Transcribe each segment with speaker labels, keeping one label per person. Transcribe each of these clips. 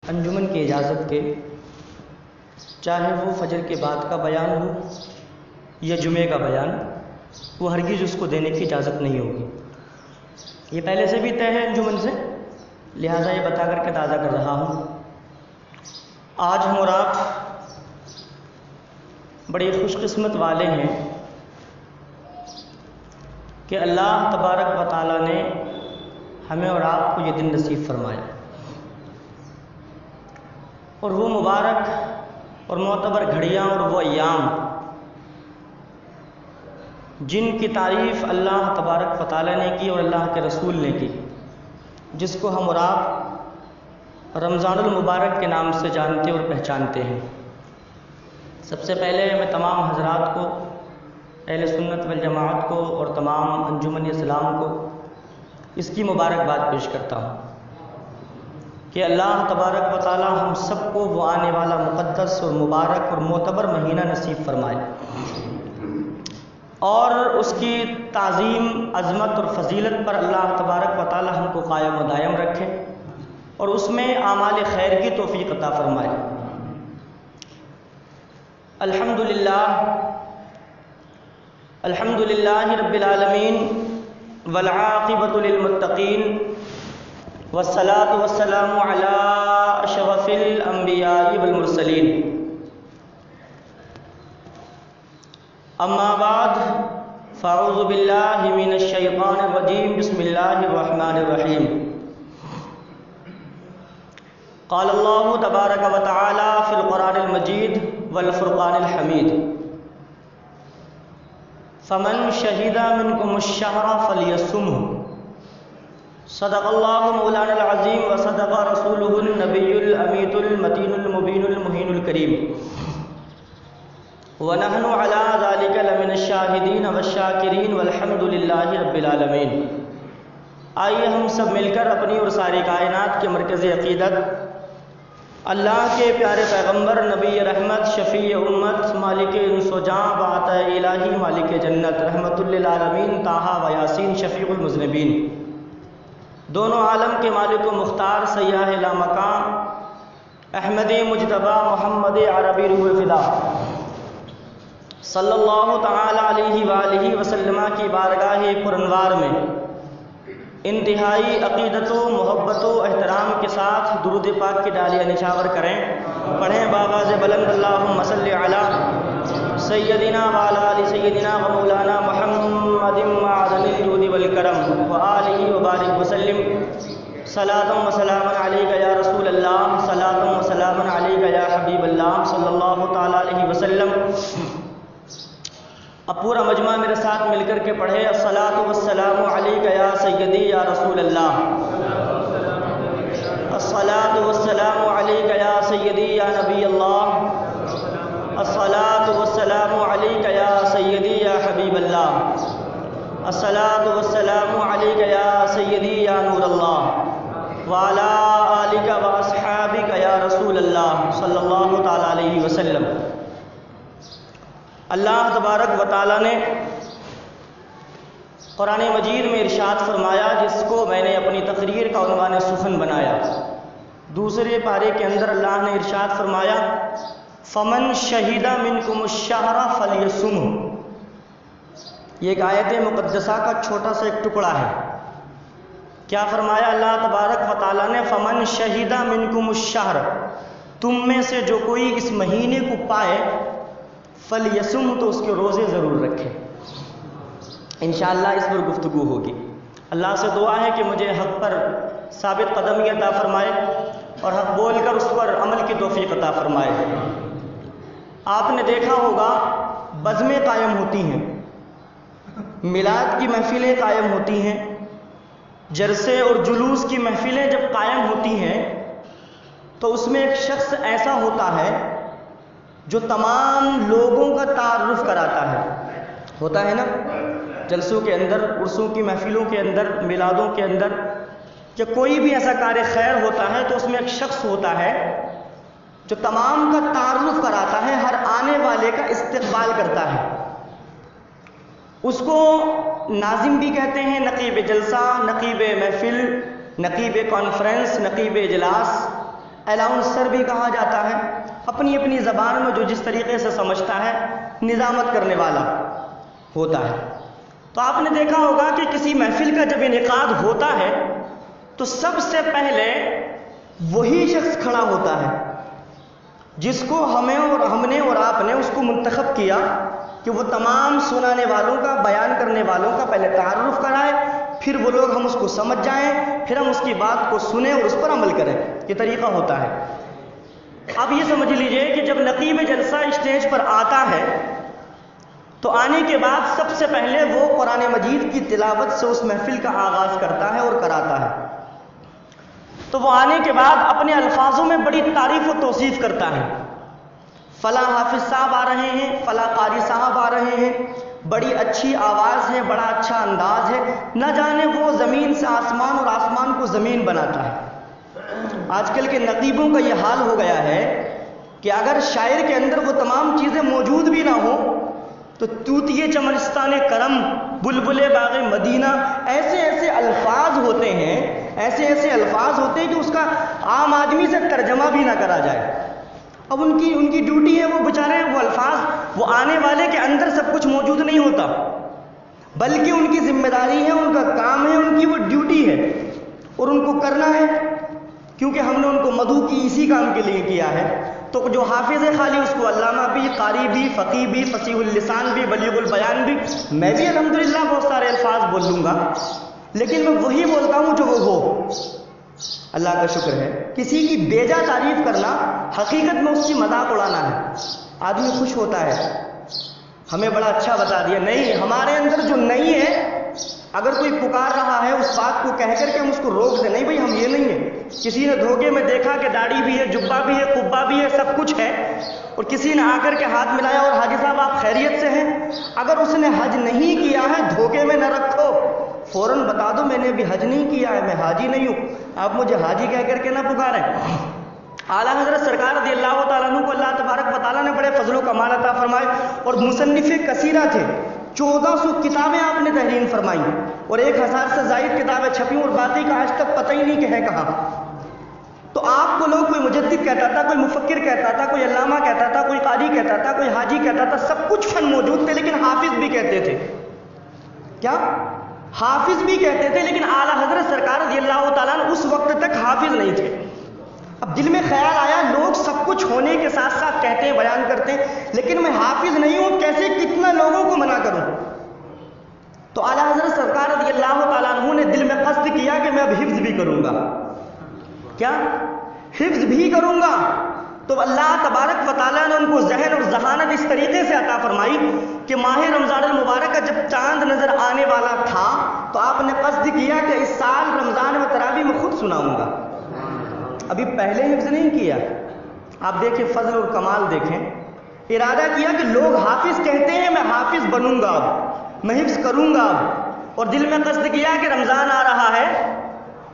Speaker 1: انجمن کی اجازت کے، چاہے وہ فجر کے بعد کا بیان ہو یا جمعے کا بیان، وہ ہرگز اس کو دینے کی اجازت نہیں ہوگی۔ یہ پہلے سے بھی طے ہے انجمن سے، لہٰذا یہ بتا کر کے تازہ کر رہا ہوں۔ آج ہم اور آپ بڑے خوش قسمت والے ہیں کہ اللہ تبارک و تعالیٰ نے ہمیں اور آپ کو یہ دن نصیب فرمایا، اور وہ مبارک اور معتبر گھڑیاں اور وہ ایام جن کی تعریف اللہ تبارک و تعالیٰ نے کی اور اللہ کے رسول نے کی، جس کو ہم اور آپ رمضان المبارک کے نام سے جانتے اور پہچانتے ہیں۔ سب سے پہلے میں تمام حضرات کو، اہل سنت والجماعت کو اور تمام انجمن اسلام کو اس کی مبارکباد پیش کرتا ہوں کہ اللہ تبارک و تعالیٰ ہم سب کو وہ آنے والا مقدس اور مبارک اور معتبر مہینہ نصیب فرمائے، اور اس کی تعظیم، عظمت اور فضیلت پر اللہ تبارک و تعالیٰ ہم کو قائم و دائم رکھے اور اس میں اعمال خیر کی توفیق عطا فرمائے۔ الحمدللہ رب العالمین والعاقبۃ للمتقین والصلاة والسلام علی اشرف الانبیاء والمرسلین، اما بعد فاعوذ باللہ من الشیطان الرجیم، بسم اللہ الرحمن الرحیم۔ قال اللہ تبارک و تعالی فی القرآن المجید والفرقان الحمید، فمن شہد منکم الشہر فلیصمہ، صدق اللہ مولانا العظیم وصدق رسولہ النبی الامین المتین المبین المہین الکریم، ونحن علی ذلک لمن الشاہدین والشاکرین والحمد للہ رب العالمین۔ آئیے ہم سب مل کر اپنی اور ساری کائنات کے مرکز عقیدت، اللہ کے پیارے پیغمبر نبی رحمت، شفیع امت، مالک انس و جاں، بعطا الہی، مالک جنت، رحمت للعالمین، طٰہٰ و یاسین، شفیع المذنبین، دونوں عالم کے مالک و مختار، سیاح لامقام، احمد مجتبی، محمد عربی روح فدا، صلی اللہ تعالی علیہ وآلہ وسلم کی بارگاہ پرانوار میں انتہائی عقیدت و محبت و احترام کے ساتھ درود پاک کی ڈالیاں نچھاور کریں۔ پڑھیں بآواز بلند، اللہم صلی علی سیدنا وعلی آل سیدنا و مولانا محمد معدن الجود والکرم وآلہ وبارک وسلم، صلاۃ و سلام علیک یا رسول اللہ، صلاۃ و سلام علیک یا حبیب اللہ صلی اللہ تعالی علیہ وسلم۔ اب پورا مجمع میرے ساتھ مل کر کے پڑھے، الصلاۃ والسلام علیک یا سیدی یا رسول اللہ، الصلاۃ والسلام علیک یا سیدی یا نبی اللہ، الصلاۃ والسلام علیک یا سیدی یا حبیب اللہ، الصلاۃ والسلام علیک یا سیدی یا نور اللہ، وعلی آلک و اصحابک یا رسول اللہ صلی اللہ تعالی علیہ وسلم۔ اللہ تبارک و تعالیٰ نے قرآن مجید میں ارشاد فرمایا، جس کو میں نے اپنی تقریر کا عنوان سخن بنایا۔ دوسرے پارے کے اندر اللہ نے ارشاد فرمایا، فمن شہد منکم الشہر فلیصمہ۔ یہ ایک آیت مقدسہ کا چھوٹا سا ایک ٹکڑا ہے۔ کیا فرمایا اللہ تبارک و تعالیٰ نے؟ فمن شہد منکم الشہر، تم میں سے جو کوئی اس مہینے کو پائے، فلیصم، تو اس کے روزے ضرور رکھے۔ انشاءاللہ اس پر گفتگو ہوگی۔ اللہ سے دعا ہے کہ مجھے حق پر ثابت قدمی عطا فرمائے اور حق بول کر اس پر عمل کی توفیق عطا فرمائے۔ آپ نے دیکھا ہوگا بزمیں قائم ہوتی ہیں، میلاد کی محفلیں قائم ہوتی ہیں، جلسے اور جلوس کی محفلیں جب قائم ہوتی ہیں تو اس میں ایک شخص ایسا ہوتا ہے جو تمام لوگوں کا تعارف کراتا ہے۔ ہوتا ہے نا، جلسوں کے اندر، عرسوں کی محفلوں کے اندر، میلادوں کے اندر، جب کوئی بھی ایسا کار خیر ہوتا ہے تو اس میں ایک شخص ہوتا ہے جو تمام کا تعارف کراتا ہے، ہر آنے والے کا استقبال کرتا ہے۔ اس کو ناظم بھی کہتے ہیں، نقیب جلسہ، نقیب محفل، نقیب کانفرنس، نقیب اجلاس، الاؤنسر بھی کہا جاتا ہے، اپنی اپنی زبان میں جو جس طریقے سے سمجھتا ہے نظامت کرنے والا ہوتا ہے۔ تو آپ نے دیکھا ہوگا کہ کسی محفل کا جب انعقاد ہوتا ہے تو سب سے پہلے وہی شخص کھڑا ہوتا ہے جس کو ہم نے اور آپ نے اس کو منتخب کیا کہ وہ تمام سنانے والوں کا، بیان کرنے والوں کا پہلے تعارف کرائے، پھر وہ لوگ ہم اس کو سمجھ جائیں، پھر ہم اس کی بات کو سنیں اور اس پر عمل کریں۔ یہ طریقہ ہوتا ہے۔ اب یہ سمجھ لیجئے کہ جب نقیب جلسہ اسٹیج پر آتا ہے تو آنے کے بعد سب سے پہلے وہ قرآن مجید کی تلاوت سے اس محفل کا آغاز کرتا ہے اور کراتا ہے۔ تو وہ آنے کے بعد اپنے الفاظوں میں بڑی تعریف و توصیف کرتا ہے، فلاں حافظ صاحب آ رہے ہیں، فلاں قاری صاحب آ رہے ہیں، بڑی اچھی آواز ہے، بڑا اچھا انداز ہے، نہ جانے وہ زمین سے آسمان اور آسمان کو زمین بناتا ہے۔ آج کل کے نقیبوں کا یہ حال ہو گیا ہے کہ اگر شاعر کے اندر وہ تمام چیزیں موجود بھی نہ ہوں تو طوطیے چمنستان کرم، بلبل باغ مدینہ، ایسے ایسے الفاظ ہوتے ہیں، ایسے ایسے الفاظ ہوتے ہیں کہ اس کا عام آدمی سے ترجمہ بھی نہ کرا جائے۔ اب ان کی ڈیوٹی ہے، وہ بیچارے وہ الفاظ وہ آنے والے کے اندر سب کچھ موجود نہیں ہوتا، بلکہ ان کی ذمہ داری ہے، ان کا کام ہے، ان کی وہ ڈیوٹی ہے اور ان کو کرنا ہے، کیونکہ ہم نے ان کو مدعو کی اسی کام کے لیے کیا ہے۔ تو جو حافظ ہے خالی اس کو علامہ بھی، قاری بھی، فقیہ بھی، فصیح اللسان بھی، بلیغ البیان بھی، میں بھی الحمدللہ بہت سارے الفاظ بول لوں گا، لیکن میں وہی بولتا ہوں جو وہ ہو۔ اللہ کا شکر ہے، کسی کی بیجا تعریف کرنا حقیقت میں اس کی مذاق اڑانا ہے۔ آدمی خوش ہوتا ہے ہمیں بڑا اچھا بتا دیا، نہیں، ہمارے اندر جو نہیں ہے، اگر کوئی پکار رہا ہے اس بات کو کہہ کر کے ہم اس کو روک دیں، نہیں بھائی ہم یہ نہیں ہے۔ کسی نے دھوکے میں دیکھا کہ داڑھی بھی ہے، جبہ بھی ہے، قبہ بھی ہے، سب کچھ ہے، اور کسی نے آ کر کے ہاتھ ملایا اور حاجی صاحب آپ خیریت سے ہیں، اگر اس نے حج نہیں کیا ہے دھوکے میں نہ رکھو، فوراً بتا دو میں نے بھی حج نہیں کیا ہے، میں حاجی نہیں ہوں، آپ مجھے حاجی کہہ کر کے نہ پکاریں۔ اعلیٰ حضرت سرکار رضی اللہ تعالیٰ عنہ کو اللہ تبارک و تعالیٰ نے بڑے فضل و کمال عطا فرمائے اور مصنف کثیرہ تھے، 1400 کتابیں آپ نے تحریر فرمائی اور 1000 سے زائد کتابیں چھپی اور باقی کا آج تک پتہ ہی نہیں کہ ہے کہاں۔ تو آپ کو لوگ کوئی مجدد کہتا تھا، کوئی مفکر کہتا تھا، کوئی علامہ کہتا تھا، کوئی قاری کہتا تھا، کوئی حاجی کہتا تھا، سب کچھ فن موجود تھے، لیکن حافظ بھی کہتے تھے۔ کیا؟ حافظ بھی کہتے تھے، لیکن اعلیٰ حضرت سرکار رضی اللہ تعالیٰ عنہ اس وقت تک حافظ نہیں تھے۔ اب دل میں خیال آیا لوگ سب کچھ ہونے کے ساتھ ساتھ کہتے ہیں، بیان کرتے ہیں، لیکن میں حافظ نہیں ہوں، کیسے کتنا لوگوں کو منع کروں؟ تو اعلیٰ حضرت سرکار رضی اللہ تعالیٰ عنہ نے دل میں قصد کیا کہ میں اب حفظ بھی کروں گا۔ کیا؟ حفظ بھی کروں گا۔ تو اللہ تبارک و تعالیٰ نے ان کو ذہن اور ذہانت اس طریقے سے عطا فرمائی کہ ماہ رمضان المبارک کا جب چاند نظر آنے والا تھا تو آپ نے قصد کیا کہ اس سال رمضان میں تراویح میں خود سناؤں گا۔ ابھی پہلے حفظ نہیں کیا، آپ دیکھیں فضل اور کمال دیکھیں، ارادہ کیا کہ لوگ حافظ کہتے ہیں، میں حافظ بنوں گا، اب میں حفظ کروں گا، اور دل میں قصد کیا کہ رمضان آ رہا ہے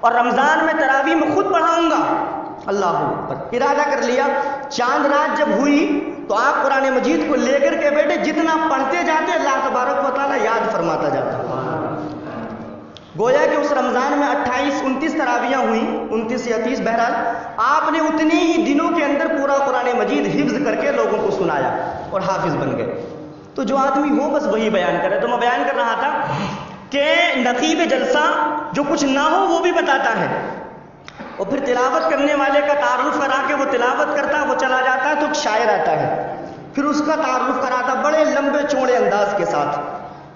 Speaker 1: اور رمضان میں تراویح میں خود پڑھاؤں گا۔ اللہ اکبر، ارادہ کر لیا۔ چاند رات جب ہوئی تو آپ قرآن مجید کو لے کر کے بیٹھے، جتنا پڑھتے جاتے اللہ تبارک و تعالیٰ یاد فرماتا جاتا۔ گویا کہ اس رمضان میں 28-29 تراویحاں ہوئیں، 29 یا 30 بہرحال، آپ نے اتنے ہی دنوں کے اندر پورا قرآن مجید حفظ کر کے لوگوں کو سنایا اور حافظ بن گئے۔ تو جو آدمی ہو بس وہی بیان کرے۔ تو میں بیان کر رہا تھا کہ نقیب جلسہ جو کچھ نہ ہو وہ بھی بتاتا ہے، اور پھر تلاوت کرنے والے کا تعارف کرا کے وہ تلاوت کرتا ہے، وہ چلا جاتا ہے تو ایک شاعر آتا ہے، پھر اس کا تعارف کراتا بڑے لمبے چوڑے انداز کے ساتھ،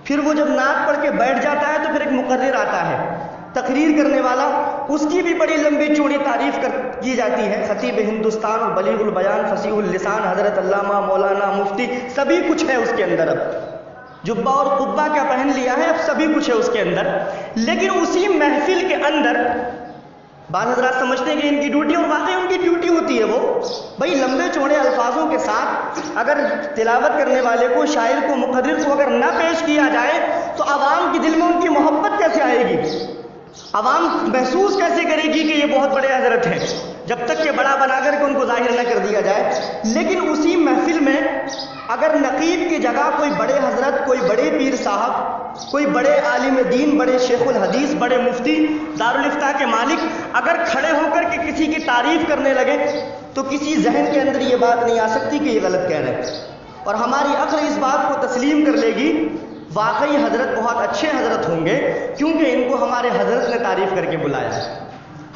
Speaker 1: پھر وہ جب نعت پڑھ کے بیٹھ جاتا ہے تو پھر ایک مقرر آتا ہے تقریر کرنے والا، اس کی بھی بڑی لمبی چوڑی تعریف کی جاتی ہے، خطیب ہندوستان اور بلیغ البیان، فصیح اللسان، حضرت علامہ مولانا مفتی، سبھی کچھ ہے اس کے اندر۔ اب جبہ اور قبہ کیا پہن لیا ہے، اب سبھی کچھ ہے اس کے اندر، لیکن اسی محفل کے اندر بعض حضرات سمجھتے ہیں کہ ان کی ڈیوٹی، اور واقعی ان کی ڈیوٹی ہوتی ہے وہ بھائی لمبے چوڑے الفاظوں کے ساتھ اگر تلاوت کرنے والے کو، شاعر کو، مقرر کو اگر نہ پیش کیا جائے تو عوام کے دل میں ان کی محبت کیسے آئے گی؟ عوام محسوس کیسے کرے گی کہ یہ بہت بڑے حضرت ہیں؟ جب تک کہ بڑا بنا کر کے ان کو ظاہر نہ کر دیا جائے. لیکن اسی محفل میں اگر نقیب کی جگہ کوئی بڑے حضرت، کوئی بڑے پیر صاحب، کوئی بڑے عالم دین، بڑے شیخ الحدیث، بڑے مفتی، دارالفتہ کے مالک اگر کھڑے ہو کر کے کسی کی تعریف کرنے لگے تو کسی ذہن کے اندر یہ بات نہیں آ سکتی کہ یہ غلط کہہ رہے ہیں، اور ہماری عقل اس بات کو تسلیم کر لے گی واقعی حضرت بہت اچھے حضرت ہوں گے، کیونکہ ان کو ہمارے حضرت نے تعریف کر کے بلایا ہے،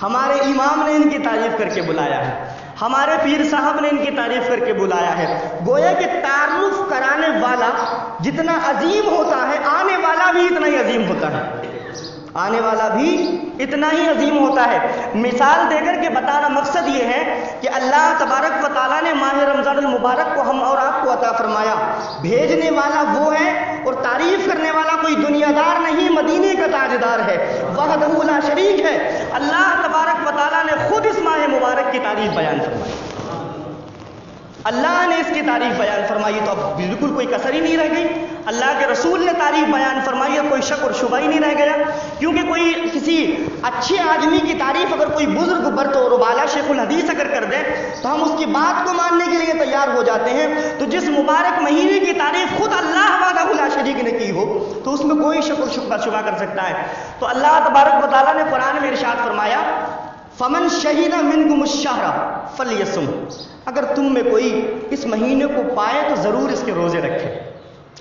Speaker 1: ہمارے امام نے ان کی تعریف کر کے بلایا ہے، ہمارے پیر صاحب نے ان کی تعریف کر کے بلایا ہے. گویا کہ تعارف کرانے والا جتنا عظیم ہوتا ہے، آنے والا بھی اتنا ہی عظیم ہوتا ہے، آنے والا بھی اتنا ہی عظیم ہوتا ہے. مثال دے کر کے بتانا مقصد یہ ہے کہ اللہ تبارک و تعالیٰ نے ماہ رمضان المبارک کو ہم اور آپ کو عطا فرمایا. بھیجنے والا وہ ہے اور تعریف کرنے والا کوئی دنیا دار نہیں، مدینے کا تاجدار ہے، وحدہ لا شریک ہے. اللہ تبارک و تعالیٰ نے خود اس ماہ مبارک کی تعریف بیان فرمائی، اللہ نے اس کی تعریف بیان فرمائی، تو اب بالکل کوئی کسر ہی نہیں رہ گئی. اللہ کے رسول نے تعریف بیان فرمائی، اب کوئی شک اور شبہ ہی نہیں رہ گیا. کیونکہ کوئی کسی اچھے آدمی کی تعریف اگر کوئی بزرگ برت اور بالا شیخ الحدیث اگر کر دے تو ہم اس کی بات کو ماننے کے لیے تیار ہو جاتے ہیں. تو جس مبارک مہینے کی تعریف خود اللہ وحدہ لا شریک نے کی ہو تو اس میں کوئی شک اور شبہ کر سکتا ہے. تو اللہ تبارک و تعالیٰ نے قرآن میں ارشاد فرمایا فمن شہید منکم الشہر فلیصم، اگر تم میں کوئی اس مہینے کو پائے تو ضرور اس کے روزے رکھے.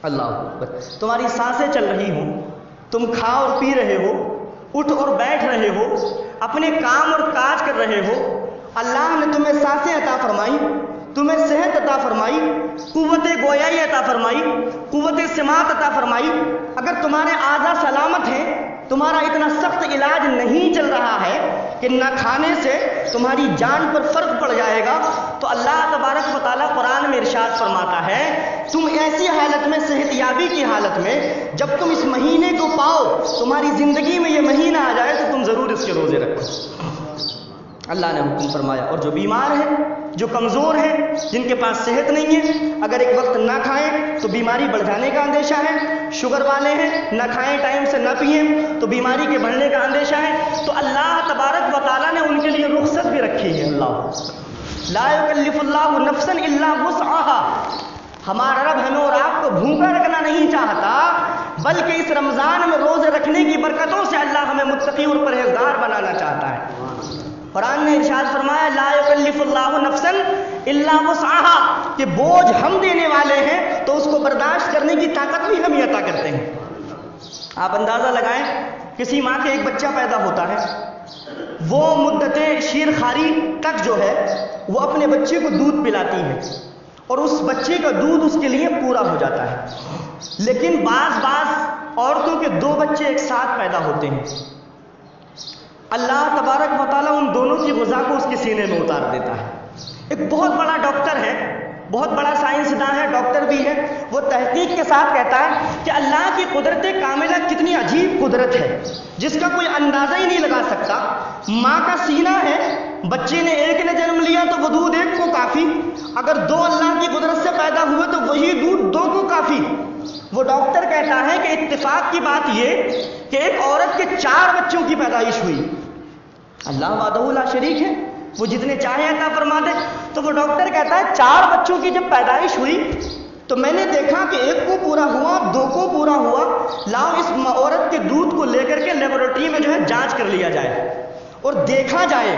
Speaker 1: اللہ اکبر. تمہاری سانسیں چل رہی ہوں، تم کھا اور پی رہے ہو، اٹھ اور بیٹھ رہے ہو، اپنے کام اور کاج کر رہے ہو، اللہ نے تمہیں سانسیں عطا فرمائی، تمہیں صحت عطا فرمائی، قوت گویائی عطا فرمائی، قوت سماعت عطا فرمائی. اگر تمہارے اعضاء سلامت ہیں، تمہارا اتنا سخت علاج نہیں چل رہا ہے کہ نہ کھانے سے تمہاری جان پر فرق پڑ جائے گا، تو اللہ تبارک و تعالیٰ قرآن میں ارشاد فرماتا ہے تم ایسی حالت میں، صحت یابی کی حالت میں، جب تم اس مہینے کو پاؤ، تمہاری زندگی میں یہ مہینہ آ جائے تو تم ضرور اس کے روزے رکھو. اللہ نے حکم فرمایا. اور جو بیمار ہیں، جو کمزور ہیں، جن کے پاس صحت نہیں ہے، اگر ایک وقت نہ کھائیں تو بیماری بڑھ جانے کا اندیشہ ہے. شوگر والے ہیں، نہ کھائیں ٹائم سے، نہ پئیں تو بیماری کے بڑھنے کا اندیشہ ہے. تو اللہ تبارک و تعالیٰ نے ان کے لیے رخصت بھی رکھی ہے. اللہ لا یکلف اللہ نفسا الا وسعها. ہمارا رب ہمیں اور آپ کو بھوکا رکھنا نہیں چاہتا، بلکہ اس رمضان میں روزے رکھنے کی برکتوں سے اللہ ہمیں متقی اور پرہیزگار بنانا چاہتا ہے. قرآن نے ارشاد فرمایا لا یکلف اللہ نفسا الا وسعها، کہ بوجھ ہم دینے والے ہیں تو اس کو برداشت کرنے کی طاقت بھی ہم عطا کرتے ہیں. آپ اندازہ لگائیں، کسی ماں کے ایک بچہ پیدا ہوتا ہے، وہ مدت شیر خاری تک جو ہے وہ اپنے بچے کو دودھ پلاتی ہے اور اس بچے کا دودھ اس کے لیے پورا ہو جاتا ہے. لیکن بعض عورتوں کے 2 بچے ایک ساتھ پیدا ہوتے ہیں، اللہ تبارک و تعالیٰ ان دونوں کی غذا کو اس کے سینے میں اتار دیتا ہے. ایک بہت بڑا ڈاکٹر ہے، بہت بڑا سائنسداں ہے، ڈاکٹر بھی ہے، وہ تحقیق کے ساتھ کہتا ہے کہ اللہ کی قدرت کاملہ کتنی عجیب قدرت ہے جس کا کوئی اندازہ ہی نہیں لگا سکتا. ماں کا سینہ ہے، بچے نے ایک نے جنم لیا تو وہ دودھ ایک کو کافی، اگر 2 اللہ کی قدرت سے پیدا ہوئے تو وہی دودھ 2 کو کافی. وہ ڈاکٹر کہتا ہے کہ اتفاق کی بات یہ کہ ایک عورت کے 4 بچوں کی پیدائش ہوئی. اللہ وحدہ لا شریک ہے، وہ جتنے چاہے عطا فرما دے. تو وہ ڈاکٹر کہتا ہے 4 بچوں کی جب پیدائش ہوئی تو میں نے دیکھا کہ 1 کو پورا ہوا، 2 کو پورا ہوا، لاؤ اس عورت کے دودھ کو لے کر کے لیبورٹری میں جو ہے جانچ کر لیا جائے اور دیکھا جائے.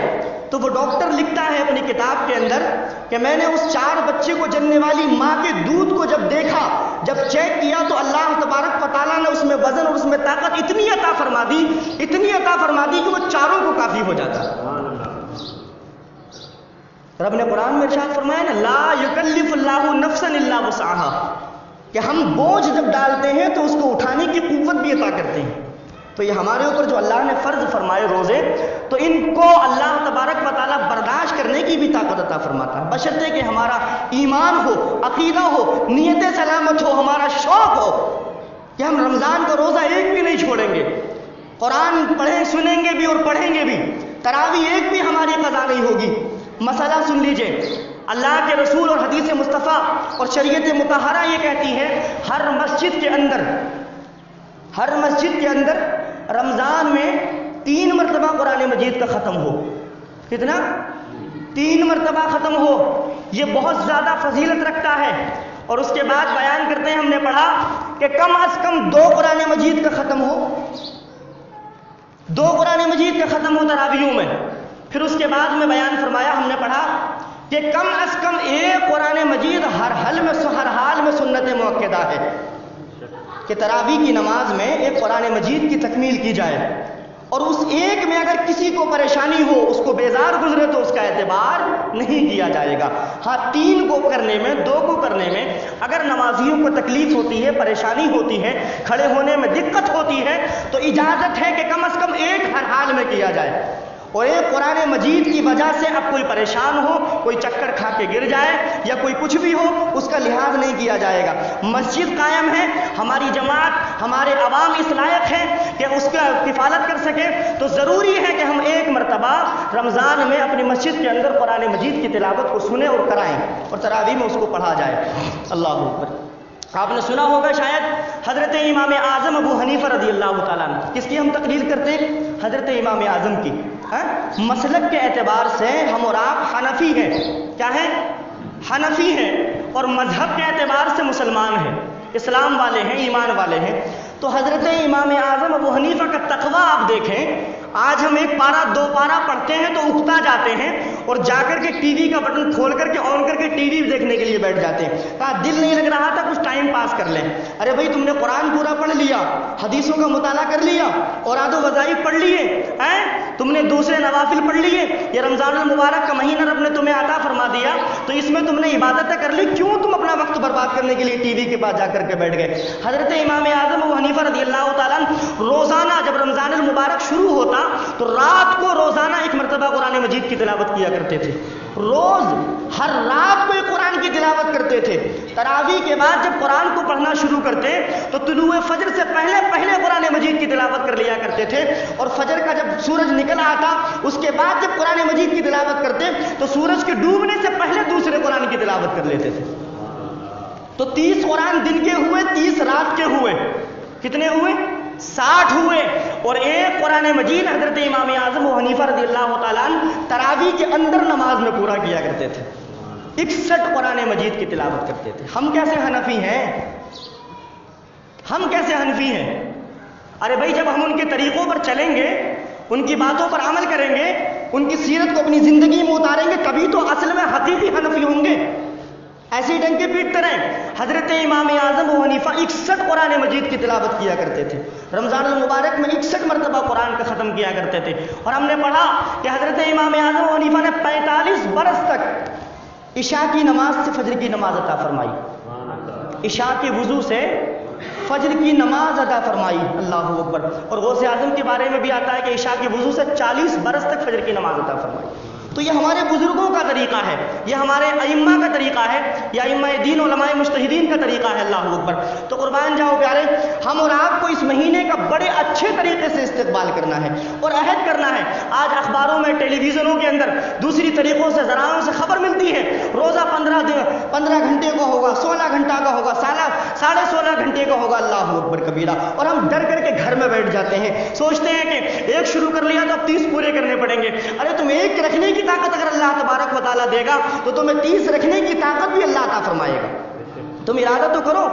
Speaker 1: تو وہ ڈاکٹر لکھتا ہے اپنی کتاب کے اندر کہ میں نے اس 4 بچے کو جننے والی ماں کے دودھ کو جب دیکھا، جب چیک کیا تو اللہ تبارک و تعالیٰ نے اس میں وزن اور اس میں طاقت اتنی عطا فرما دی کہ وہ 4 کو کافی ہو جاتا. رب نے قرآن میں ارشاد فرمایا نا لا یکلف اللہ نفسا الا وسعها، کہ ہم بوجھ جب ڈالتے ہیں تو اس کو اٹھانے کی قوت بھی عطا کرتے ہیں. تو یہ ہمارے اوپر جو اللہ نے فرض فرمائے روزے، تو ان کو اللہ تبارک و تعالیٰ برداشت کرنے کی بھی طاقت عطا فرماتا ہے، بشرطے کہ ہمارا ایمان ہو، عقیدہ ہو، نیت سلامت ہو، ہمارا شوق ہو کہ ہم رمضان کا روزہ ایک بھی نہیں چھوڑیں گے، قرآن پڑھیں سنیں گے بھی اور پڑھیں گے بھی، تراویح ایک بھی ہماری قضا نہیں ہوگی. مسئلہ سن لیجئے، اللہ کے رسول اور حدیث مصطفیٰ اور شریعت مطہرہ یہ کہتی ہے ہر مسجد کے اندر رمضان میں 3 مرتبہ قرآن مجید کا ختم ہو. کتنا؟ 3 مرتبہ ختم ہو، یہ بہت زیادہ فضیلت رکھتا ہے۔ اور اس کے بعد بیان کرتے ہیں، ہم نے پڑھا کہ کم از کم 2 قرآن مجید کا ختم ہو، 2 قرآن مجید کا ختم ہو تراویحوں میں۔ پھر اس کے بعد میں بیان فرمایا، ہم نے پڑھا کہ کم از کم 1 قرآن مجید ہر حال میں سنت مؤکدہ ہے کہ تراویح کی نماز میں 1 قرآن مجید کی تکمیل کی جائے، اور اس ایک میں اگر کسی کو پریشانی ہو، اس کو بیزار گزرے تو اس کا اعتبار نہیں کیا جائے گا۔ ہاں 3 کو کرنے میں، 2 کو کرنے میں اگر نمازیوں کو تکلیف ہوتی ہے، پریشانی ہوتی ہے، کھڑے ہونے میں دقت ہوتی ہے، تو اجازت ہے کہ کم از کم 1 ہر حال میں کیا جائے۔ اور 1 قرآن مجید کی وجہ سے اب کوئی پریشان ہو، کوئی چکر کھا کے گر جائے یا کوئی کچھ بھی ہو، اس کا لحاظ نہیں کیا جائے گا۔ مسجد قائم ہے، ہماری جماعت، ہمارے عوام اس لائق ہیں کہ اس کا کفالت کر سکے، تو ضروری ہے کہ ہم 1 مرتبہ رمضان میں اپنی مسجد کے اندر قرآن مجید کی تلاوت کو سنیں اور کرائیں، اور تراویح میں اس کو پڑھا جائے۔ اللہ اکبر۔ آپ نے سنا ہوگا شاید حضرت امام اعظم ابو حنیفہ رضی اللہ تعالیٰ عنہ، کس کی ہم تقریر کرتے ہیں؟ حضرت امام اعظم کی۔ مسلک کے اعتبار سے ہم اور آپ حنفی ہیں، کیا ہیں؟ حنفی ہیں، اور مذہب کے اعتبار سے مسلمان ہیں، اسلام والے ہیں، ایمان والے ہیں۔ تو حضرت امام اعظم ابو حنیفہ کا تقویٰ آپ دیکھیں، آج ہم 1 پارہ 2 پارہ پڑھتے ہیں تو اکتا جاتے ہیں، اور جا کر کے ٹی وی کا بٹن کھول کر کے آن کر کے ٹی وی دیکھنے کے لیے بیٹھ جاتے ہیں۔ کہا دل نہیں لگ رہا تھا، کچھ ٹائم پاس کر لیں۔ ارے بھائی تم نے قرآن پورا پڑھ لیا، حدیثوں کا مطالعہ کر لیا، اوراد و وظائف پڑھ لیے، تم نے دوسرے نوافل پڑھ لیے، یہ رمضان المبارک کا مہینہ رب نے تمہیں عطا فرما دیا، تو اس میں تم نے عبادتیں کر لی، کیوں تم اپنا وقت برباد کرنے کے لیے ٹی وی کے پاس جا کر کے بیٹھ گئے؟ حضرت امام اعظم ابو حنیفہ رضی اللہ تعالیٰ روزانہ جب رمضان المبارک شروع ہوتا تو رات کو روزانہ 1 مرتبہ قرآن مجید کی تلاوت کیا کرتے تھے، روز ہر رات کو ایک قرآن کی تلاوت کرتے تھے۔ تراویح کے بعد جب قرآن کو پڑھنا شروع کرتے تو طلوع فجر سے پہلے قرآن مجید کی تلاوت کر لیا کرتے تھے، اور فجر کا جب سورج نکل آتا اس کے بعد جب قرآن مجید کی تلاوت کرتے تو سورج کے ڈوبنے سے پہلے دوسرے قرآن کی تلاوت کر لیتے تھے۔ تو 30 قرآن دن کے ہوئے، 30 رات کے ہوئے، کتنے ہوئے؟ 60 ہوئے، اور 1 قرآن مجید حضرت امام اعظم ابو حنیفہ رضی اللہ تعالیٰ عنہ تراویح کے اندر نماز میں پورا کیا کرتے تھے۔ 61 قرآن مجید کی تلاوت کرتے تھے۔ ہم کیسے حنفی ہیں؟ ہم کیسے حنفی ہیں؟ ارے بھائی جب ہم ان کے طریقوں پر چلیں گے، ان کی باتوں پر عمل کریں گے، ان کی سیرت کو اپنی زندگی میں اتاریں گے، تبھی تو اصل میں حقیقی حنفی ہوں گے۔ ایسے ہی ڈنکے پیٹتے رہیں۔ حضرت امام اعظم ابو حنیفہ 61 قرآن مجید کی تلاوت کیا کرتے تھے، رمضان المبارک میں 61 مرتبہ قرآن کا ختم کیا کرتے تھے۔ اور ہم نے پڑھا کہ حضرت امام اعظم ابو حنیفہ نے 45 برس تک عشاء کی نماز سے فجر کی نماز عطا فرمائی، عشاء کے وضو سے فجر کی نماز ادا فرمائی۔ اللہ اکبر۔ اور غوث اعظم کے بارے میں بھی آتا ہے کہ عشاء کے وضو سے 40 برس تک فجر کی نماز عطا فرمائی۔ تو یہ ہمارے بزرگوں کا طریقہ ہے، یہ ہمارے ائمہ کا طریقہ ہے، یا ائمہ دین علماء مجتہدین کا طریقہ ہے۔ اللہ اکبر۔ تو قربان جاؤ پیارے، ہم اور آپ کو اس مہینے کا بڑے اچھے طریقے سے استقبال کرنا ہے اور عہد کرنا ہے۔ آج اخباروں میں، ٹیلی ویژنوں کے اندر دوسری طریقوں سے، ذرائعوں سے خبر ملتی ہے، روزہ 15 گھنٹے کا ہوگا، 16 گھنٹہ کا ہوگا، 16.5 گھنٹے کا ہوگا۔ اللہ اکبر کبیرہ۔ اور ہم ڈر کر کے گھر میں بیٹھ جاتے ہیں، سوچتے ہیں کہ 1 شروع کر لیا تو اب 30 پورے کرنے پڑیں گے۔ ارے تم 1 رکھنے کی طاقت اگر اللہ تبارک و تعالیٰ دے گا تو تمہیں 30 رکھنے کی طاقت بھی اللہ عطا فرمائے گا۔ تم ارادہ تو کرو،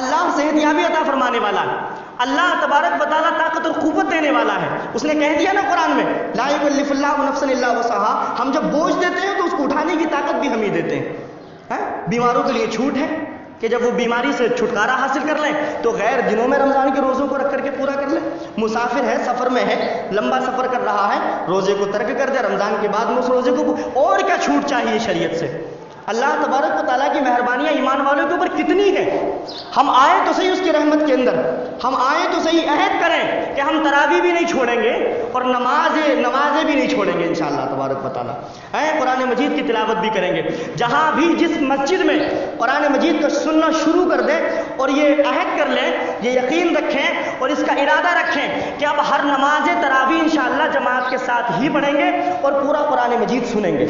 Speaker 1: اللہ صحت یابی عطا فرمانے والا ہے، اللہ تبارک و تعالیٰ طاقت اور قوت دینے والا ہے۔ اس نے کہہ دیا نا قرآن میں، لا یکلف اللہ نفسا الا وسعها۔ ہم جب بوجھ دیتے ہیں تو اس کو اٹھانے کی طاقت بھی ہم ہی دیتے ہیں۔ بیماروں کے لیے چھوٹ ہے کہ جب وہ بیماری سے چھٹکارا حاصل کر لیں تو غیر دنوں میں رمضان کے روزوں کو رکھ کر کے پورا کر لیں۔ مسافر ہے، سفر میں ہے، لمبا سفر کر رہا ہے، روزے کو ترک کر دے، رمضان کے بعد میں اس روزے کو، اور کیا چھوٹ چاہیے شریعت سے؟ اللہ تبارک و تعالیٰ کی مہربانیاں ایمان والوں کے اوپر کتنی ہیں۔ ہم آئیں تو صحیح اس کی رحمت کے اندر، ہم آئیں تو صحیح عہد کریں کہ ہم تراویح بھی نہیں چھوڑیں گے اور نمازیں بھی نہیں چھوڑیں گے انشاءاللہ تبارک و تعالیٰ۔ قرآن مجید کی تلاوت بھی کریں گے۔ جہاں بھی جس مسجد میں قرآن مجید کا سننا شروع کر دیں اور یہ عہد کر لیں، یہ یقین رکھیں اور اس کا ارادہ رکھیں کہ اب ہر نماز تراویح انشاءاللہ جماعت کے ساتھ ہی پڑھیں گے اور پورا قرآن مجید سنیں گے۔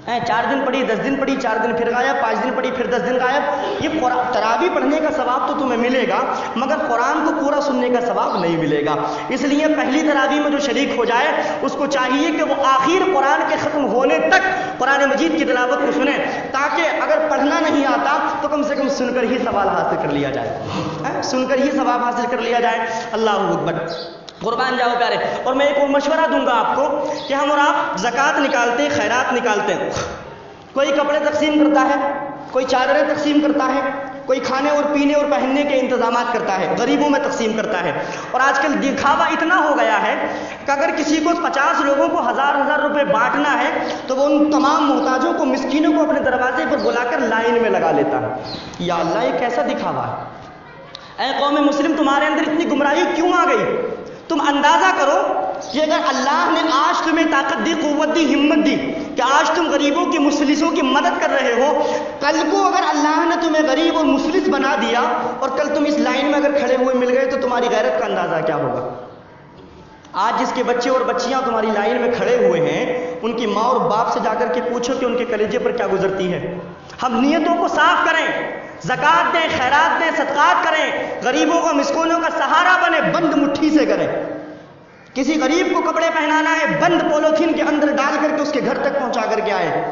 Speaker 1: 4 دن پڑھی 10 دن پڑھی 4 دن پھر غائب 5 دن پڑھی پھر 10 دن غائب. یہ تراویح پڑھنے کا ثواب تو تمہیں ملے گا مگر قرآن کو پورا سننے کا ثواب نہیں ملے گا. اس لیے پہلی تراویح میں جو شریک ہو جائے اس کو چاہیے کہ وہ آخر قرآن کے ختم ہونے تک قرآن مجید کی تلاوت کو سنیں تاکہ اگر پڑھنا نہیں آتا تو کم سے کم سن کر ہی ثواب حاصل کر لیا جائے. سن کر ہی ثواب حاصل کر لیا جائے. اللہ اکبر. قربان جاؤ پیارے. اور میں ایک اور مشورہ دوں گا آپ کو کہ ہم اور آپ زکوٰۃ نکالتے ہیں خیرات نکالتے ہیں. کوئی کپڑے تقسیم کرتا ہے کوئی چادریں تقسیم کرتا ہے کوئی کھانے اور پینے اور پہننے کے انتظامات کرتا ہے غریبوں میں تقسیم کرتا ہے. اور آج کل دکھاوا اتنا ہو گیا ہے کہ اگر کسی کو 50 لوگوں کو 1000 روپے بانٹنا ہے تو وہ ان تمام محتاجوں کو مسکینوں کو اپنے دروازے پر بلا کر لائن میں لگا لیتا ہے. یا اللہ یہ کیسا دکھاوا ہے. اے قوم مسلم تمہارے اندر اتنی گمراہی کیوں آ گئی؟ تم اندازہ کرو کہ اگر اللہ نے آج تمہیں طاقت دی قوت دی ہمت دی کہ آج تم غریبوں کی مفلسوں کی مدد کر رہے ہو, کل کو اگر اللہ نے تمہیں غریب اور مفلس بنا دیا اور کل تم اس لائن میں اگر کھڑے ہوئے مل گئے تو تمہاری غیرت کا اندازہ کیا ہوگا؟ آج جس کے بچے اور بچیاں تمہاری لائن میں کھڑے ہوئے ہیں ان کی ماں اور باپ سے جا کر کے پوچھو کہ ان کے کلیجے پر کیا گزرتی ہے. ہم نیتوں کو صاف کریں, زکوٰۃ دیں خیرات دیں صدقات کریں, غریبوں کو مسکینوں کا سہارا بنے, بند مٹھی سے کریں. کسی غریب کو کپڑے پہنانا ہے بند پولیتھین کے اندر ڈال کر کے اس کے گھر تک پہنچا کر کے آئے.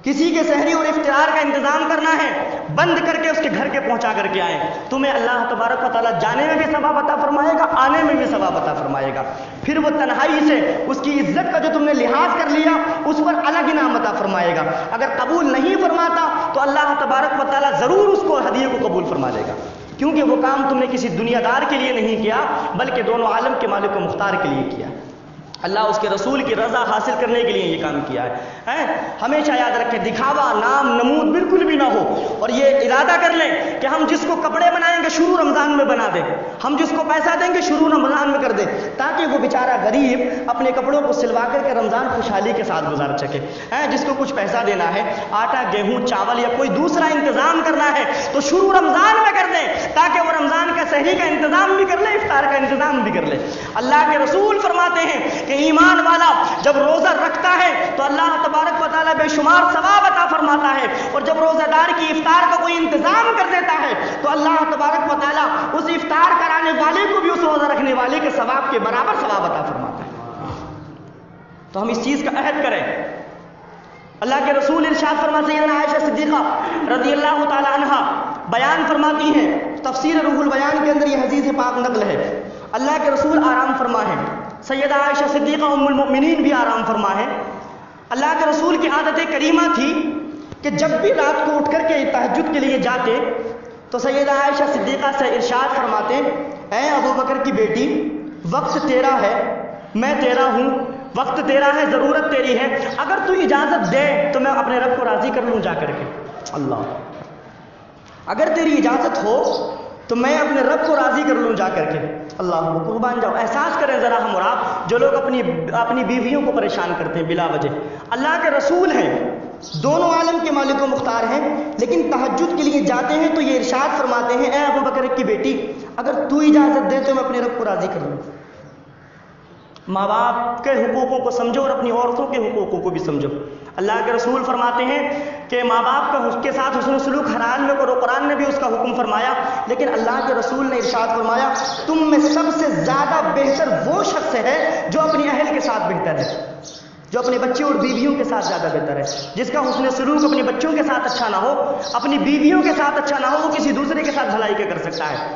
Speaker 1: کسی کے سحری اور افطار کا انتظام کرنا ہے بند کر کے اس کے گھر کے پہنچا کر کے آئے. تمہیں اللہ تبارک و تعالیٰ جانے میں بھی ثواب عطا فرمائے گا آنے میں بھی ثواب عطا فرمائے گا. پھر وہ تنہائی سے اس کی عزت کا جو تم نے لحاظ کر لیا اس پر الگ انعام عطا فرمائے گا. اگر قبول نہیں فرماتا تو اللہ تبارک و تعالیٰ ضرور اس کو ہدیے کو قبول فرما لے گا, کیونکہ وہ کام تم نے کسی دنیا دار کے لیے نہیں کیا بلکہ دونوں عالم کے مالک و مختار کے لیے کیا. اللہ اس کے رسول کی رضا حاصل کرنے کے لیے یہ کام کیا ہے. ہمیشہ یاد رکھیں دکھاوا نام نمود بالکل بھی نہ ہو, اور یہ ارادہ کر لیں کہ ہم جس کو کپڑے بنائیں گے شروع رمضان میں بنا دیں, ہم جس کو پیسہ دیں گے شروع رمضان میں کر دیں تاکہ وہ بیچارہ غریب اپنے کپڑوں کو سلوا کر کے رمضان خوشحالی کے ساتھ گزار سکے. جس کو کچھ پیسہ دینا ہے آٹا گیہوں چاول یا کوئی دوسرا انتظام کرنا ہے تو شروع رمضان میں کر دیں تاکہ وہ رمضان کا سحری کا انتظام بھی کر لے افطار کا انتظام بھی کر لے. اللہ کے رسول فرماتے ہیں کہ ایمان والا جب روزہ رکھتا ہے تو اللہ تبارک و تعالیٰ بے شمار ثواب عطا فرماتا ہے, اور جب روزہ دار کی افطار کا کوئی انتظام کر دیتا ہے تو اللہ تبارک و تعالیٰ اس افطار کرانے والے کو بھی اس روزہ رکھنے والے کے ثواب کے برابر ثواب عطا فرماتا ہے. تو ہم اس چیز کا عہد کریں. اللہ کے رسول ارشاد فرما سیدنا عائشہ صدیقہ رضی اللہ تعالی عنہا بیان فرماتی ہیں, تفسیر روح البیان کے اندر یہ حدیث پاک نقل ہے. اللہ کے رسول آرام فرما ہے, سیدہ عائشہ صدیقہ ام المؤمنین بھی آرام فرما ہے. اللہ کے رسول کی عادت کریمہ تھی کہ جب بھی رات کو اٹھ کر کے تہجد کے لیے جاتے تو سیدہ عائشہ صدیقہ سے ارشاد فرماتے, اے ابو بکر کی بیٹی وقت تیرا ہے میں تیرا ہوں, وقت تیرا ہے ضرورت تیری ہے, اگر تو اجازت دے تو میں اپنے رب کو راضی کر لوں جا کر کے. اللہ, اگر تیری اجازت ہو تو میں اپنے رب کو راضی کر لوں جا کر کے. اللہ قربان جاؤ. احساس کریں ذرا ہم اور آپ جو لوگ اپنی بیویوں کو پریشان کرتے ہیں بلا وجہ. اللہ کے رسول ہیں, دونوں عالم کے مالک و مختار ہیں, لیکن تہجد کے لیے جاتے ہیں تو یہ ارشاد فرماتے ہیں, اے ابو بکر کی بیٹی اگر تو اجازت دے تو میں اپنے رب کو راضی کر لوں. ماں باپ کے حقوقوں کو سمجھو اور اپنی عورتوں کے حقوقوں کو بھی سمجھو. اللہ کے رسول فرماتے ہیں کہ ماں باپ کے ساتھ حسن سلوک ہر حال میں کرو, قرآن نے بھی اس کا حکم فرمایا, لیکن اللہ کے رسول نے ارشاد فرمایا تم میں سب سے زیادہ بہتر وہ شخص ہے جو اپنی اہل کے ساتھ بہتر ہے, جو اپنے بچے اور بیویوں کے ساتھ زیادہ بہتر ہے. جس کا حسن سلوک اپنے بچوں کے ساتھ اچھا نہ ہو, اپنی بیویوں کے ساتھ اچھا نہ ہو, وہ کسی دوسرے کے ساتھ بھلائی کیا کر سکتا ہے.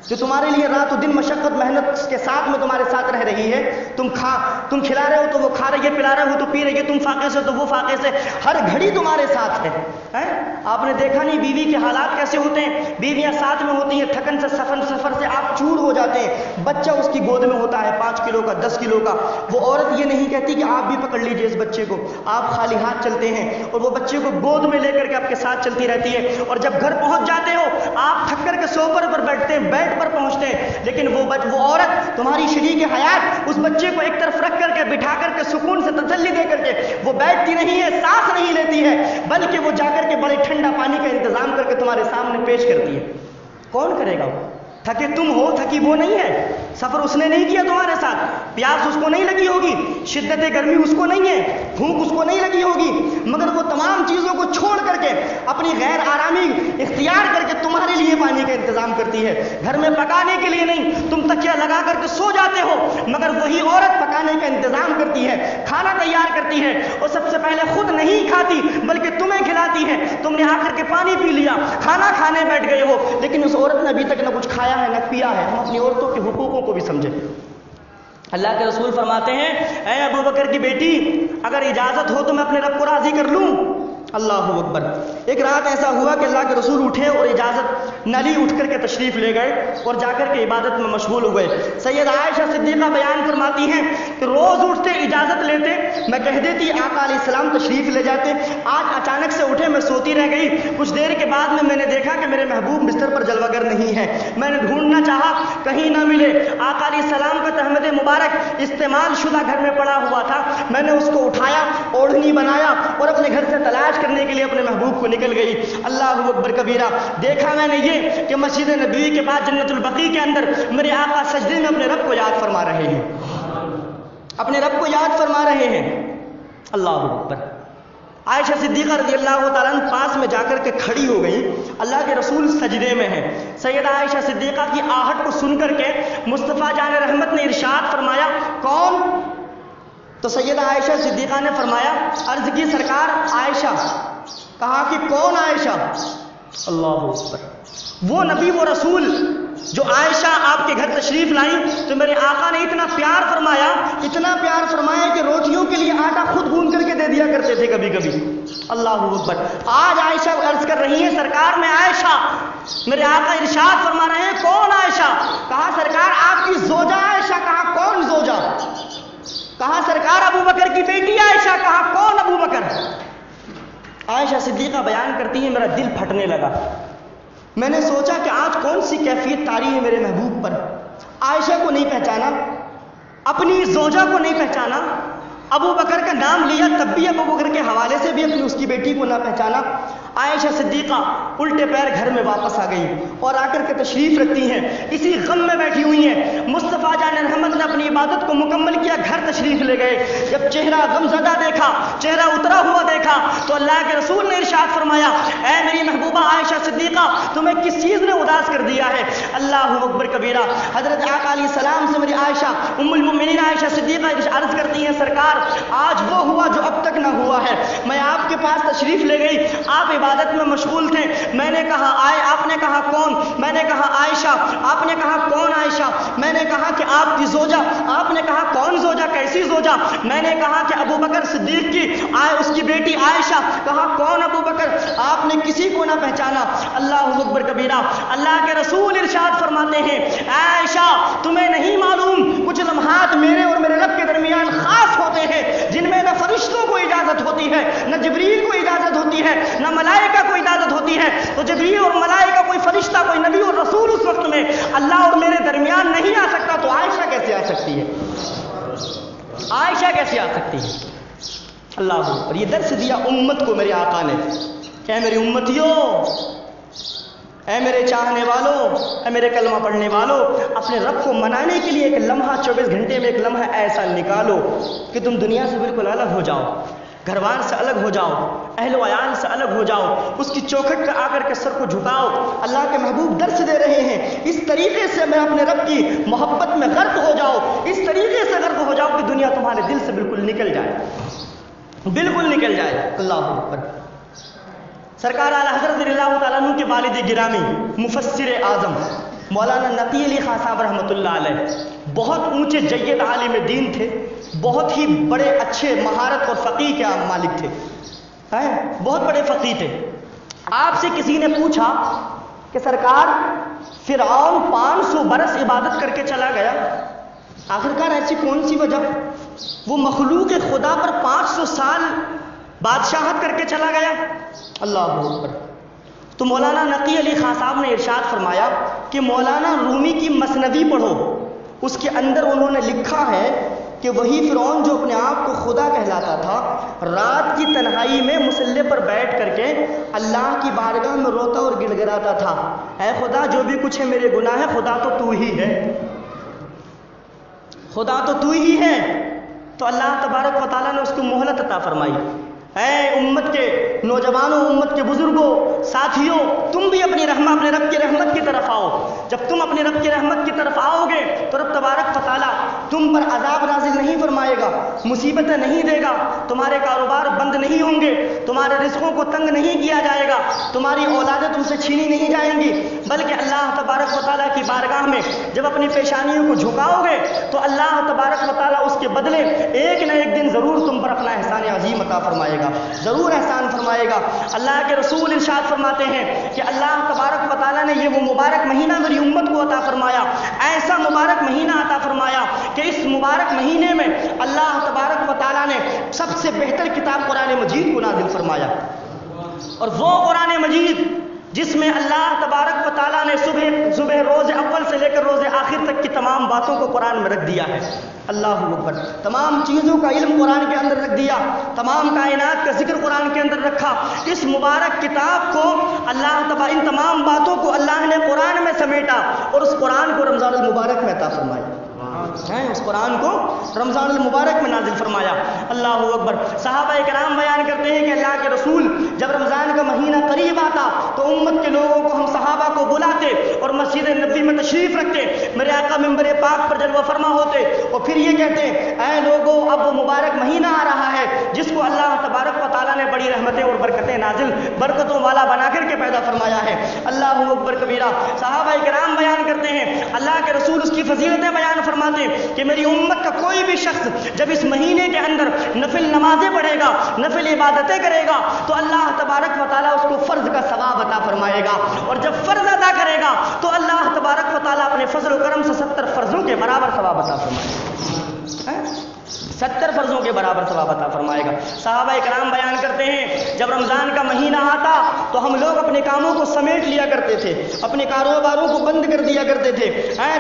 Speaker 1: جو تمہارے لیے رات و دن مشقت محنت کے ساتھ میں تمہارے ساتھ رہ رہی ہے, تم کھلا رہے ہو تو وہ کھا رہی ہے, پلا رہے ہو تو پی رہی ہے, تم فاقے سے تو وہ فاقے سے, ہر گھڑی تمہارے ساتھ ہے. آپ نے دیکھا نہیں بیوی کے حالات کیسے ہوتے ہیں, بیویاں ساتھ میں ہوتی ہیں, تھکن سے سفر سے آپ چور ہو جاتے ہیں, بچہ اس کی گود میں ہوتا ہے 5 کلو کا 10 کلو کا, وہ عورت یہ نہیں کہتی کہ آپ بھی پکڑ لیجئے اس بچے کو, آپ خالی ہاتھ چلتے ہیں اور وہ بچے کو گود میں لے کر کے آپ کے ساتھ چلتی رہتی ہے. اور جب گھر پہنچ جاتے ہو آپ تھک کر کے سوفر پر بیٹھتے ہیں, بیڈ پر پہنچتے ہیں, لیکن وہ عورت تمہاری شریک حیات اس بچے کو ایک طرف رکھ کر کے بٹھا کر کے سکون سے تسلی دے کر کے وہ بیٹھتی نہیں ہے, سانس نہیں لیتی ہے, بلکہ وہ جا کر کے بڑے ٹھنڈا پانی کا انتظام کر کے تمہارے سامنے پیش کرتی ہے. کون کرے گا وہ؟ تھکے تم ہو، تھکی وہ نہیں ہے، سفر اس نے نہیں کیا تمہارے ساتھ، پیاس اس کو نہیں لگی ہوگی، شدت گرمی اس کو نہیں ہے، بھوک اس کو نہیں لگی ہوگی، مگر وہ تمام چیزوں کو چھوڑ کر کے اپنی غیر آرامی اختیار کر کے تمہارے لیے پانی کا انتظام کرتی ہے۔ گھر میں پکانے کے لیے نہیں، تم تکیہ لگا کر کے سو جاتے ہو، مگر وہی عورت پکانے کا انتظام کرتی ہے، کھانا تیار کرتی ہے، اور سب سے پہلے خود نہیں کھاتی بلکہ تمہیں کھلاتی ہے۔ تم نے آ کر کے پانی پی لیا، کھانا کھانے بیٹھ گئے ہو، لیکن اس عورت نے ابھی تک نہ کچھ کھایا ہے نہ پیا ہے۔ ہم اپنی عورتوں کے حقوقوں کو بھی سمجھیں۔ اللہ کے رسول فرماتے ہیں، اے ابو بکر کی بیٹی، اگر اجازت ہو تو میں اپنے رب کو راضی کر لوں۔ اللہ اکبر۔ ایک رات ایسا ہوا کہ اللہ کے رسول اٹھے اور اجازت نہ لی، اٹھ کر کے تشریف لے گئے اور جا کر کے عبادت میں مشغول ہوئے۔ سید عائشہ صدیقہ بیان فرماتی ہیں کہ روز اٹھتے اجازت لیتے، میں کہہ دیتی آقا علیہ السلام تشریف لے جاتے۔ آج اچانک سے اٹھے، میں سوتی رہ گئی، کچھ دیر کے بعد میں نے دیکھا کہ میرے محبوب بستر پر جلوہ گر نہیں ہے۔ میں نے ڈھونڈنا چاہا، کہیں نہ ملے۔ آقا علیہ السلام کا تحمد مبارک استعمال شدہ گھر میں پڑا ہوا تھا۔ میں نے اس کو اٹھایا، اوڑھنی بنایا اور اپنے گھر سے تلاش کرنے کے لیے اپنے محبوب کو نکل گئی۔ اللہ اکبر کبیرہ۔ دیکھا میں نے یہ کہ مسجد نبوی کے بعد جنت البقیع کے اندر میرے آقا سجدے میں اپنے رب کو یاد فرما رہے ہیں، اپنے رب کو یاد فرما رہے ہیں۔ اللہ اکبر۔ عائشہ صدیقہ رضی اللہ تعالیٰ عنہ پاس میں جا کر کے کھڑی ہو گئی، اللہ کے رسول سجدے میں ہیں۔ سیدہ عائشہ صدیقہ کی آہٹ کو سن کر کے مصطفیٰ جان رحمت نے ارشاد فرمایا، کون؟ تو سیدہ عائشہ صدیقہ نے فرمایا، عرض کی سرکار عائشہ۔ کہا کہ کون عائشہ؟ اللہ اکبر۔ وہ نبی، وہ رسول جو عائشہ آپ کے گھر تشریف لائیں تو میرے آقا نے اتنا پیار فرمایا، اتنا پیار فرمایا کہ روٹیوں کے لیے آٹا خود گون کر کے دے دیا کرتے تھے کبھی کبھی۔ اللہ اکبر۔ آج عائشہ عرض کر رہی ہیں، سرکار میں عائشہ۔ میرے آقا ارشاد فرما رہے ہیں، کون عائشہ؟ کہا سرکار آپ کی زوجہ عائشہ۔ کہا کون زوجہ؟ کہا سرکار ابو بکر کی بیٹی عائشہ۔ کہا کون ابو بکر؟ عائشہ صدیقہ بیان کرتی ہے، میرا دل پھٹنے لگا۔ میں نے سوچا کہ آج کون سی کیفیت طاری ہے میرے محبوب پر۔ عائشہ کو نہیں پہچانا، اپنی زوجہ کو نہیں پہچانا، ابو بکر کا نام لیا تب بھی ابو بکر کے حوالے سے بھی اپنی اس کی بیٹی کو نہ پہچانا۔ عائشہ صدیقہ الٹے پیر گھر میں واپس آ گئی اور آ کر کے تشریف رکھتی ہیں، اسی غم میں بیٹھی ہوئی ہیں۔ مصطفیٰ جان رحمت نے اپنی عبادت کو مکمل کیا، گھر تشریف لے گئے۔ جب چہرہ غم زدہ دیکھا، چہرہ اترا ہوا دیکھا تو اللہ کے رسول نے ارشاد فرمایا، اے میری محبوبہ عائشہ صدیقہ، تمہیں کس چیز نے اداس کر دیا ہے؟ اللہ اکبر کبیرہ۔ حضرت آقا علیہ السلام سے میری عائشہ ام المؤمنین عائشہ صدیقہ عرض کرتی ہیں، سرکار آج وہ ہوا جو اب تک نہ ہوا ہے۔ میں آپ کے پاس تشریف لے گئی، آپ عبادت میں مشغول تھے۔ میں نے کہا آئے، آپ نے کہا کون؟ میں نے کہا عائشہ۔ آپ نے کہا کون عائشہ؟ میں نے کہا کہ آپ کی زوجہ۔ آپ نے کہا کون زوجہ؟ کیسی زوجہ؟ میں نے کہا کہ ابو بکر صدیق کی اس کی بیٹی عائشہ۔ کہا کون ابو بکر؟ آپ نے کسی کو نہ پہچانا۔ اللہ اکبر کبیرہ۔ اللہ کے رسول ارشاد فرماتے ہیں، عائشہ تمہیں نہیں معلوم کچھ لمحات میرے اور میرے رب کے درمیان خاص ہوتے ہیں جن میں نہ فرشتوں کو اجازت ہوتی ہے، نہ جبریل کو اجازت ہوتی ہے، نہ ملائکہ کو اجازت ہوتی ہے۔ تو جبریل اور ملائکہ، کوئی فرشتہ، کوئی نبی اور رسول اس وقت میں اللہ اور میرے درمیان نہیں آ سکتا، تو عائشہ کیسے آ سکتی ہے؟ عائشہ کیسے آ سکتی ہے؟ اللہ اور یہ درس دیا امت کو میرے آقا نے کہ اے میری امتیوں، اے میرے چاہنے والوں، اے میرے کلمہ پڑھنے والوں، اپنے رب کو منانے کے لیے ایک لمحہ 24 گھنٹے میں ایک لمحہ ایسا نکالو کہ تم دنیا سے بالکل الگ ہو جاؤ، گھر بار سے الگ ہو جاؤ، اہل و عیال سے الگ ہو جاؤ، اس کی چوکھٹ پہ آ کر کے سر کو جھکاؤ۔ اللہ کے محبوب درس دے رہے ہیں، اس طریقے سے میں اپنے رب کی محبت میں غرق ہو جاؤ، اس طریقے سے غرق ہو جاؤ کہ دنیا تمہارے دل سے بالکل نکل جائے، بالکل نکل جائے۔ اللہ اکبر۔ سرکار اعلیٰ حضرت رضی اللہ تعالیٰ عنہ کے والد گرامی مفسر اعظم مولانا نقی علی خان صاحب رحمۃ اللہ علیہ بہت اونچے جید عالم دین تھے، بہت ہی بڑے اچھے مہارت اور فقیہ کے مالک تھے، بہت بڑے فقیہ تھے۔ آپ سے کسی نے پوچھا کہ سرکار فرعون 500 برس عبادت کر کے چلا گیا، آخرکار ایسی کون سی وجہ؟ وہ مخلوق خدا پر 500 سال بادشاہت کر کے چلا گیا۔ اللہ اکبر۔ تو مولانا نقی علی خان صاحب نے ارشاد فرمایا کہ مولانا رومی کی مثنوی پڑھو، اس کے اندر انہوں نے لکھا ہے کہ وہی فرعون جو اپنے آپ کو خدا کہلاتا تھا، رات کی تنہائی میں مصلے پر بیٹھ کر کے اللہ کی بارگاہ میں روتا اور گڑ گڑاتا تھا، اے خدا جو بھی کچھ ہے میرے گناہ ہے، خدا تو تو ہی ہے، خدا تو تو ہی ہے۔ تو اللہ تبارک و تعالیٰ نے اس کو مہلت عطا فرمائی۔ اے امت کے نوجوانوں، امت کے بزرگوں، ساتھیوں، تم بھی اپنے رب کی رحمت کی طرف آؤ۔ جب تم اپنے رب کی رحمت کی طرف آؤ گے تو رب تبارک و تعالیٰ تم پر عذاب نازل نہیں فرمائے گا، مصیبتیں نہیں دے گا، تمہارے کاروبار بند نہیں ہوں گے، تمہارے رزقوں کو تنگ نہیں کیا جائے گا، تمہاری اولادیں تم سے چھینی نہیں جائیں گی، بلکہ اللہ تبارک و تعالیٰ کی بارگاہ میں جب اپنی پیشانیوں کو جھکاؤ گے تو اللہ تبارک و تعالیٰ اس کے بدلے ایک نہ ایک دن ضرور تم پر اپنا احسان عظیم عطا فرمائے گا، ضرور احسان فرمائے گا۔ اللہ کے رسول ارشاد فرماتے ہیں کہ اللہ تبارک و تعالیٰ نے یہ وہ مبارک مہینہ میری امت کو عطا فرمایا، ایسا مبارک مہینہ عطا فرمایا کہ اس مبارک مہینے میں اللہ تبارک و تعالیٰ نے سب سے بہتر کتاب قرآن مجید کو نازل فرمایا، اور وہ قرآن مجید جس میں اللہ تبارک و تعالیٰ نے صبح روز اول سے لے کر روز آخر تک کی تمام باتوں کو قرآن میں رکھ دیا ہے۔ اللہ اکبر، تمام چیزوں کا علم قرآن کے اندر رکھ دیا، تمام کائنات کا ذکر قرآن کے اندر رکھا۔ اس مبارک کتاب کو ان تمام باتوں کو اللہ نے قرآن میں سمیٹا اور اس قرآن کو رمضان المبارک میں عطا فرمایا، اس قرآن کو رمضان المبارک میں نازل فرمایا۔ اللہ اکبر۔ صحابہ کرام بیان کرتے ہیں کہ اللہ کے رسول جب رمضان کا مہینہ قریب آتا تو امت کے لوگوں کو، ہم صحابہ کو بلاتے اور مسجد نبوی میں تشریف رکھتے، میرے آقا منبر پاک پر جلوہ فرما ہوتے اور پھر یہ کہتے، اے لوگوں اب وہ مبارک مہینہ آ رہا ہے جس کو اللہ تبارک و تعالیٰ نے بڑی رحمتیں اور برکتیں نازل، برکتوں والا بنا کر کے پیدا فرمایا ہے۔ اللہ اکبر کبیرہ۔ صحابہ کرام بیان کرتے ہیں، اللہ کے رسول اس کی فضیلتیں بیان فرماتے کہ میری امت کا کوئی بھی شخص جب اس مہینے کے اندر نفل نمازیں پڑھے گا، نفل عبادتیں کرے گا تو اللہ تبارک و تعالیٰ اس کو فرض کا ثواب عطا فرمائے گا، اور جب فرض ادا کرے گا تو اللہ تبارک و تعالیٰ اپنے فضل و کرم سے 70 فرضوں کے برابر ثواب عطا فرمائے گا، 70 فرضوں کے برابر ثواب عطا فرمائے گا۔ صحابہ کرام بیان کرتے ہیں جب رمضان کا مہینہ آتا تو ہم لوگ اپنے کاموں کو سمیٹ لیا کرتے تھے، اپنے کاروباروں کو بند کر دیا کرتے تھے،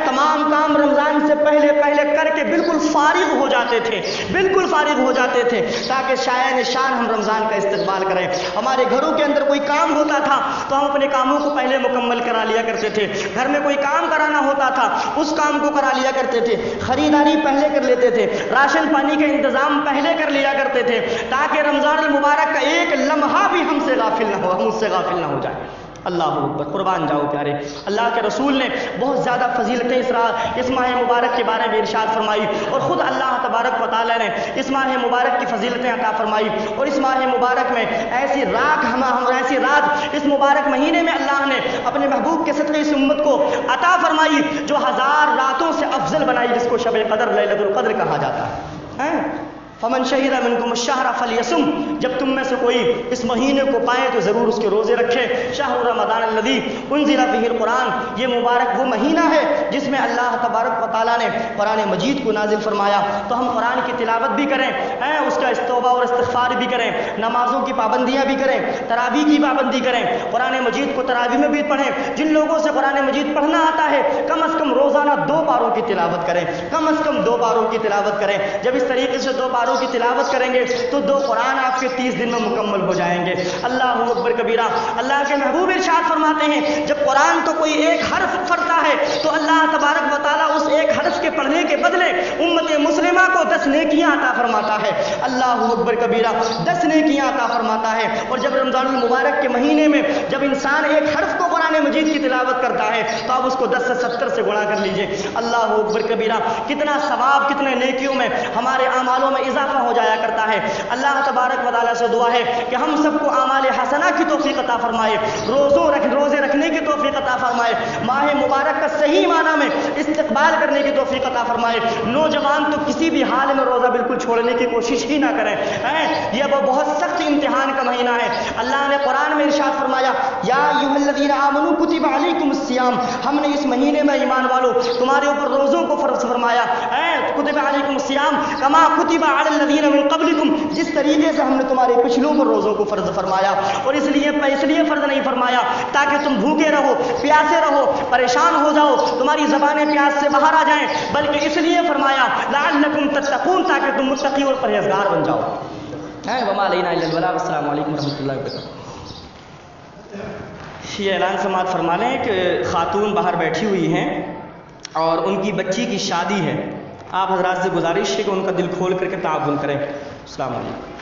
Speaker 1: تمام کام رمضان سے پہلے کر کے بالکل فارغ ہو جاتے تھے، بالکل فارغ ہو جاتے تھے تاکہ شایان شان ہم رمضان کا استقبال کریں۔ ہمارے گھروں کے اندر کوئی کام ہوتا تھا تو ہم اپنے کاموں کو پہلے مکمل کرا لیا کرتے تھے، گھر میں کوئی کام کرانا ہوتا تھا اس کام کو کرا لیا کرتے تھے، خریداری پہلے کر لیتے تھے، راشن پانی کا انتظام پہلے کر لیا کرتے تھے تاکہ رمضان المبارک کا ایک لمحہ بھی ہم سے غافل نہ ہو، ہم اس سے غافل نہ ہو جائے۔ اللہ اکبر، قربان جاؤ پیارے۔ اللہ کے رسول نے بہت زیادہ فضیلتیں اس ماہ مبارک کے بارے میں ارشاد فرمائی، اور خود اللہ تبارک و تعالیٰ نے اس ماہ مبارک کی فضیلتیں عطا فرمائی، اور اس ماہ مبارک میں ایسی رات اس مبارک مہینے میں اللہ نے اپنے محبوب کے صدقے اس امت کو عطا فرمائی جو 1000 راتوں سے افضل بنائی، جس کو شب قدر، لیلۃ القدر کہا جاتا ہے۔ فمن شہد منکم الشہر فلیصم، جب تم میں سے کوئی اس مہینے کو پائے تو ضرور اس کے روزے رکھے۔ شہر رمضان الذی انزل فیہ القرآن، یہ مبارک وہ مہینہ ہے جس میں اللہ تبارک و تعالیٰ نے قرآن مجید کو نازل فرمایا، تو ہم قرآن کی تلاوت بھی کریں، اس کا توبہ اور استغفار بھی کریں، نمازوں کی پابندیاں بھی کریں، تراویح کی پابندی کریں، قرآن مجید کو تراویح میں بھی پڑھیں۔ جن لوگوں سے قرآن مجید پڑھنا آتا ہے کم از کم روزانہ 2 پاروں کی تلاوت کریں، کم از کم 2 پاروں کی تلاوت کریں۔ جب اس طریقے سے 2 پاروں کی تلاوت کریں گے تو 2 قرآن آپ کے 30 دن میں مکمل ہو جائیں گے۔ اللہ اکبر کبیرہ۔ اللہ کے محبوب ارشاد فرماتے ہیں جب قرآن کو کوئی ایک حرف پڑھتا ہے تو اللہ تبارک و تعالیٰ اس ایک حرف کے پڑھنے کے بدلے امت مسلمہ کو 10 نیکیاں عطا فرماتا ہے۔ اللہ اکبر کبیرہ، 10 نیکیاں عطا فرماتا ہے۔ اور جب رمضان المبارک کے مہینے میں جب انسان ایک حرف کو قرآن مجید کی تلاوت کرتا ہے تو آپ اس کو 10 سے 70 سے گنا کر لیجئے۔ اللہ اکبر کبیرہ، کتنا ثواب، کتنے نیکیوں میں ہمارے اعمالوں میں اضافہ ہو جایا کرتا ہے۔ اللہ تبارک و تعالیٰ سے دعا ہے کہ ہم سب کو اعمال حسنہ کی توفیق عطا فرمائے، روزے رکھنے کی توفیق عطا فرمائے، ماہ مبارک کا صحیح معنی میں استقبال کرنے کی توفیق عطا فرمائے۔ نوجوان تو کسی بھی حال میں روزہ بالکل چھوڑنے کی کوشش ہی نہ کریں، یہ وہ بہت سخت امتحان کا مہینہ ہے۔ اللہ نے قرآن میں ارشاد فرمایا، یا ایھا الذین آمنوا کتب علیکم الصیام، ہم نے اس مہینے میں ایمان والو تمہارے اوپر روزوں کو فرض فرمایا، کتب علیکم الصیام کما کتب علی الذین من قبلکم، جس طریقے سے ہم نے تمہارے پچھلوں پر روزوں کو فرض فرمایا۔ اور اس لیے فرض نہیں فرمایا تاکہ تم بھوکے رہو، پیاسے رہو، پریشان ہو جاؤ، تمہاری زبانیں پیاس سے باہر آ جائیں، بلکہ اس لیے فرمایا لعلکم تتقون، تاکہ تم متقی اور پرہیزگار بن جاؤ۔ وما علینا الا البلاغ۔ السلام علیکم ورحمۃ اللہ وبرکاتہ۔ یہ اعلان سماعت فرما لیں کہ خاتون باہر بیٹھی ہوئی ہیں اور ان کی بچی کی شادی ہے. آپ حضرات سے گزارش ہے کہ ان کا دل کھول کر کے تعاون کریں. السلام علیکم.